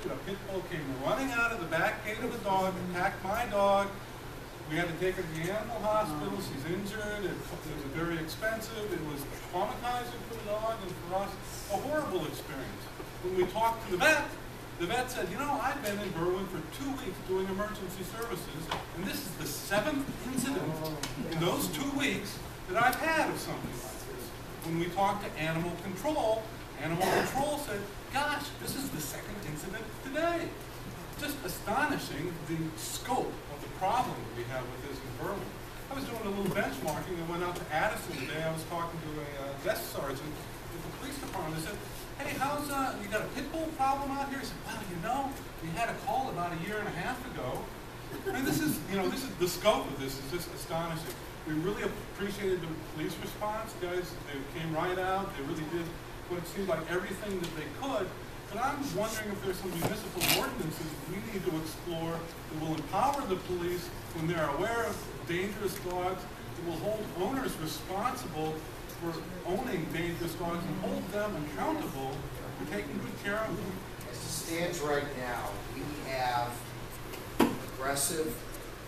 A pit bull came running out of the back gate of the dog, attacked my dog. We had to take her to the animal hospital. She's injured. It was very expensive. It was traumatizing for the dog and for us. A horrible experience. When we talked to the vet said, you know, I've been in Berwyn for 2 weeks doing emergency services, and this is the 7th incident in those 2 weeks that I've had of something like this. When we talked to animal control said, gosh, this is the 2nd incident today. Just astonishing the scope of the problem that we have with this in Berwyn. I was doing a little benchmarking. I went out to Addison today. I was talking to a desk sergeant at the police department. I said, hey, how's, you got a pit bull problem out here? He said, well, you know, we had a call about 1.5 years ago. I mean, this is, you know, this is the scope of this is just astonishing. We really appreciated the police response, guys. They came right out. They really did what seemed like everything that they could. But I'm wondering if there's some municipal ordinances we need to explore that will empower the police when they're aware of dangerous dogs, that will hold owners responsible for owning dangerous dogs and hold them accountable for taking good care of them. As it stands right now, we have aggressive,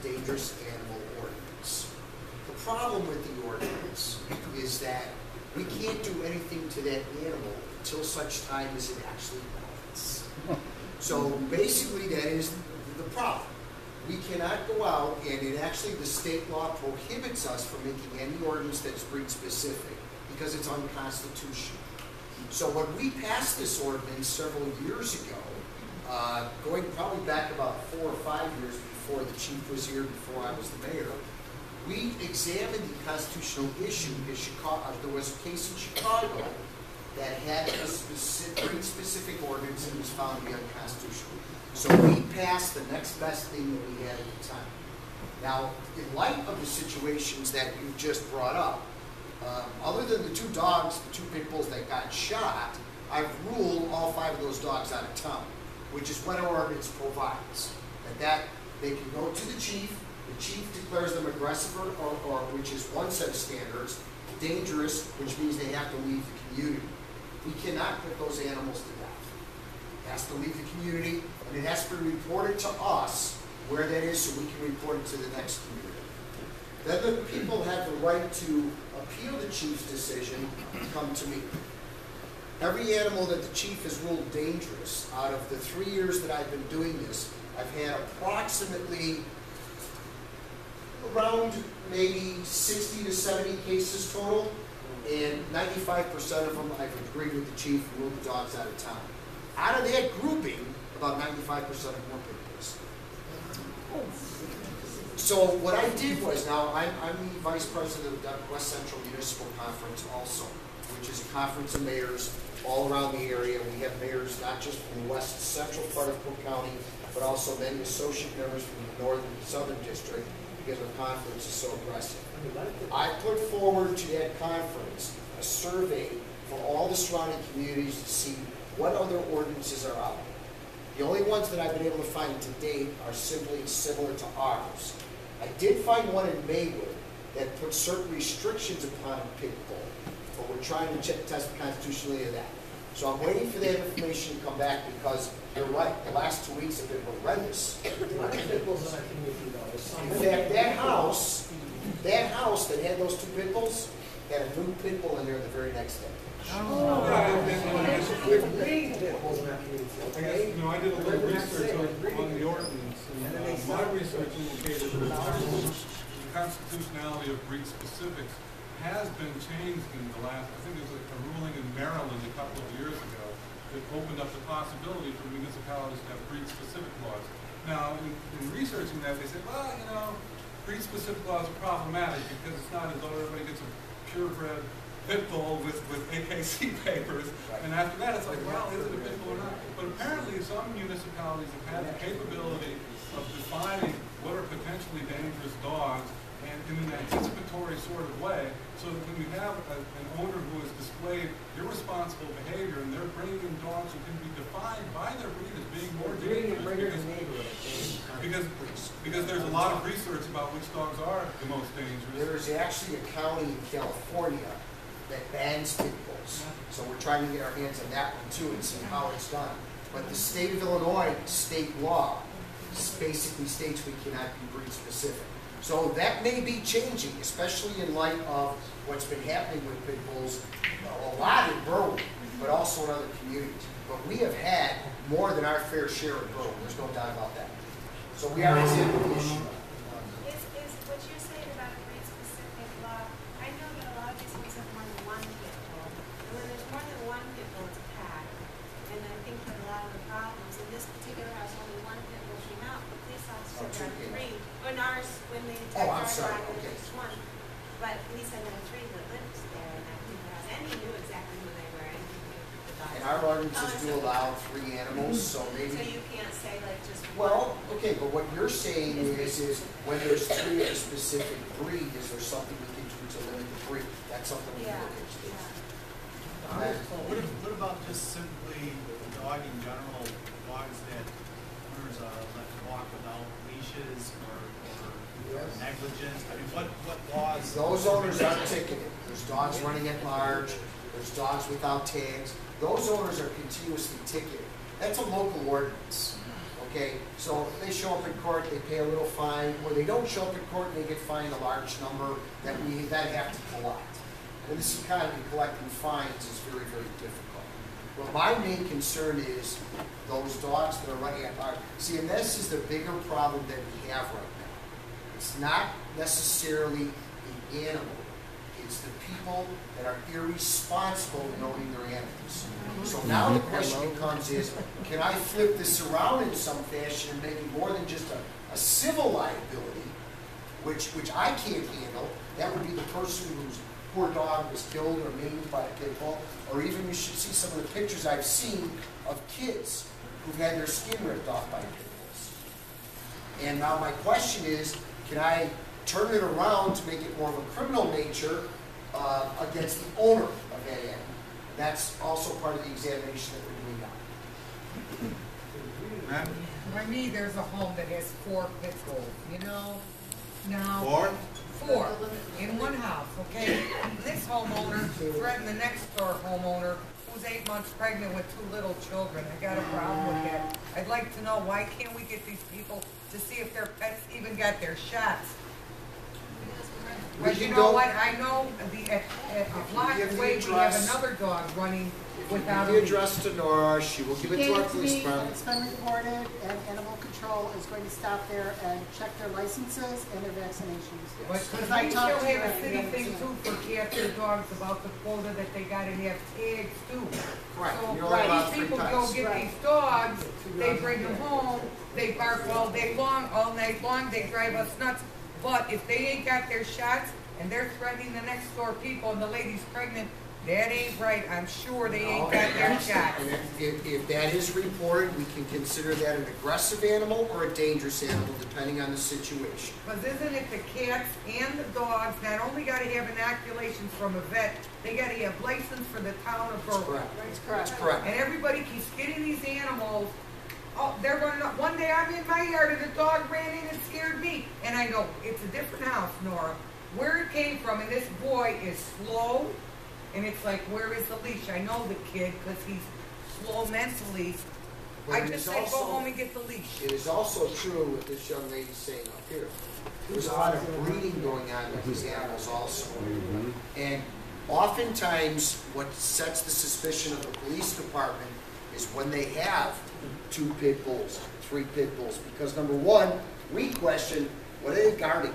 dangerous animal ordinance. The problem with the ordinance is that we can't do anything to that animal until such time as it actually bites. So basically that is the problem. We cannot go out, and the state law prohibits us from making any ordinance that's breed specific because it's unconstitutional. So when we passed this ordinance several years ago, going probably back about 4 or 5 years before the chief was here, before I was the mayor, we examined the constitutional issue because there was a case in Chicago that had a breed-specific ordinance and was found to be unconstitutional. So we passed the next best thing that we had at the time. Now, in light of the situations that you just brought up, other than the 2 dogs, the 2 pit bulls that got shot, I've ruled all 5 of those dogs out of town, which is what our ordinance provides. That they can go to the chief declares them aggressive or which is one set of standards, dangerous, which means they have to leave the community. We cannot put those animals to death. It has to leave the community, and it has to be reported to us where that is so we can report it to the next community. Then the people have the right to appeal the chief's decision and come to me. Every animal that the chief has ruled dangerous, out of the 3 years that I've been doing this, I've had approximately around maybe 60 to 70 cases total, and 95% of them I've agreed with the chief and moved the dogs out of town. Out of that grouping, about 95% of them were pit bulls. So what I did was, now I'm the vice president of the West Central Municipal Conference also, which is a conference of mayors all around the area. We have mayors not just from the west central part of Cook County, but also many associate members from the northern and southern district, because our conference is so aggressive. I put forward to that conference a survey for all the surrounding communities to see what other ordinances are out there. The only ones that I've been able to find to date are simply similar to ours. I did find one in Maywood that put certain restrictions upon a pit bull, but we're trying to test the constitutionality of that. So I'm waiting for that information to come back because you're right, the last 2 weeks have been horrendous. In fact, that house that had those 2 pit bulls had a new pit bull in there the very next day. Oh. I did a little research on the ordinance, and my research indicated that the constitutionality of breed specifics has been changed in the last, I think there was a ruling in Maryland a couple of years ago that opened up the possibility for municipalities to have breed-specific laws. Now, in researching that, they said, well, you know, breed-specific laws are problematic because it's not as though everybody gets a purebred pit bull with AKC papers, and after that it's like, well, is it a pit bull or not? But apparently some municipalities have had the capability of defining what are potentially dangerous dogs, and in an anticipatory sort of way, so that when you have an owner who has displayed irresponsible behavior and they're bringing in dogs who can be defined by their breed as being more dangerous, because there's a lot of research about which dogs are the most dangerous. There's actually a county in California that bans pit bulls. So we're trying to get our hands on that one too and see how it's done. But the state of Illinois, state law, basically states we cannot be breed specific. So that may be changing, especially in light of what's been happening with pit bulls, a lot in Berwick, but also in other communities. But we have had more than our fair share of Berwick, there's no doubt about that. So we are examining the issue. Is what you're saying about a breed-specific law, I know that a lot of these ones have more than one pit bull. And when there's more than one pit bull, it's a pack. And I think that a lot of the problems, in this particular house, only one pit bull came out. The police officer got three. When ours, when they Oh, I'm attacked sorry, our dog, okay. it was just one. But at least I know three that lived there in that particular house. And he knew exactly who they were, and he knew the dogs. And our ordinances do allow 3 animals, so maybe. So you can't say like just Well, one. okay, but what you're saying is when there's 3 of a specific breed, is there something we can do to limit the breed? That's something we can Yeah, look into. yeah. What about just simply the dog in general, dogs that owners let walk without leashes or negligence? I mean, what laws? Those owners aren't ticketed. There's dogs running at large, there's dogs without tags. Those owners are continuously ticketed. That's a local ordinance. Okay, so if they show up in court, they pay a little fine, or they don't show up in court and they get fined a large number that we then have to collect. In this economy, collecting fines is very, very difficult. But my main concern is those dogs that are running at large. See, and this is the bigger problem that we have right now. It's not necessarily the animal. It's the people that are irresponsible in owning their animals. So now the question becomes is, can I flip this around in some fashion and make it more than just a civil liability, which I can't handle? That would be the person whose poor dog was killed or maimed by a pit bull, or even you should see some of the pictures I've seen of kids who've had their skin ripped off by pit bulls. And now my question is, can I turn it around to make it more of a criminal nature against the owner of that animal? That's also part of the examination that we're doing now. Matt? By me, there's a home that has 4 pit bulls, you know? Now, 4 in one house, okay? This homeowner threatened the next door homeowner who's 8 months pregnant with 2 little children. I got a problem with that. I'd like to know, why can't we get these people to see if their pets even got their shots? But you know what, I know at a block away, we have another dog running without a Give the leash. address to Nora, she will give it to our police department. It's been reported, and Animal Control is going to stop there and check their licenses and their vaccinations. But Because we I still talked to have a her, city and thing too for cats or dogs about the quota that they gotta have tags too. Right, So you're only allowed these 3 people go times. get Right. these dogs, they bring them home, they bark all day long, all night long, they drive us nuts. But if they ain't got their shots and they're threatening the next door people and the lady's pregnant, that ain't right. I'm sure they ain't got their shots. And if that is reported, we can consider that an aggressive animal or a dangerous animal, depending on the situation. Because isn't it the cats and the dogs not only gotta have inoculations from a vet, they gotta have license for the town of Berwick. Correct. That's correct. That's correct. And everybody keeps getting these animals. Oh, they're running up. One day I'm in my yard and the dog ran in and scared me. And I go, it's a different house, Nora. Where it came from, and this boy is slow, and it's like, where is the leash? I know the kid because he's slow mentally. But I it just is say, also- go home and get the leash. It is also true what this young lady's saying up here. There's a lot of breeding going on with these animals also. And oftentimes, what sets the suspicion of the police department is when they have 2 pit bulls, 3 pit bulls. Because number one, we question, what are they guarding?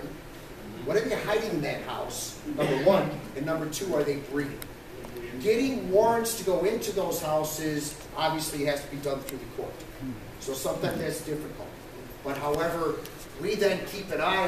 What are they hiding in that house, number one? And number 2, are they breeding? Getting warrants to go into those houses obviously has to be done through the court. So sometimes that's difficult. But however, we then keep an eye